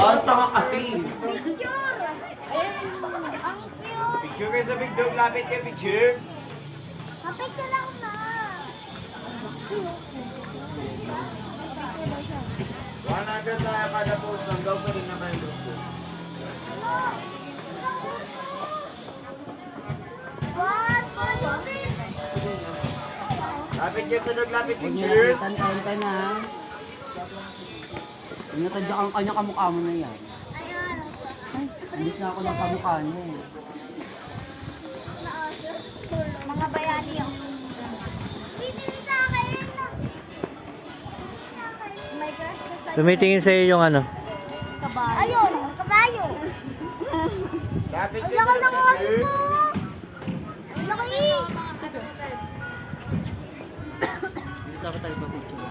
Ang tanga kasi. Picture! Ang cute! Picture kayo sa Big Dog. Lapit kayo, picture. Mapicture lang na! One hundred na kada post. Hanggang pa rin na kayo gusto. What? Lapit kayo sa dog. Lapit Huwag niyo picture. lapitan, kain na. Inatadya ang kanya kamukha mo na yan. Ayan. Ay, hindi na ako ng kamukha niya eh. Mga bayani yun. Hindi sa akin. My gosh, Tumitingin sa'yo yung ano. kabayo. Ayun, kabayo. Lapit Ang kayo laki sa ng aso picture. mo. Ang laki. Hindi dapat tayo pa-picture.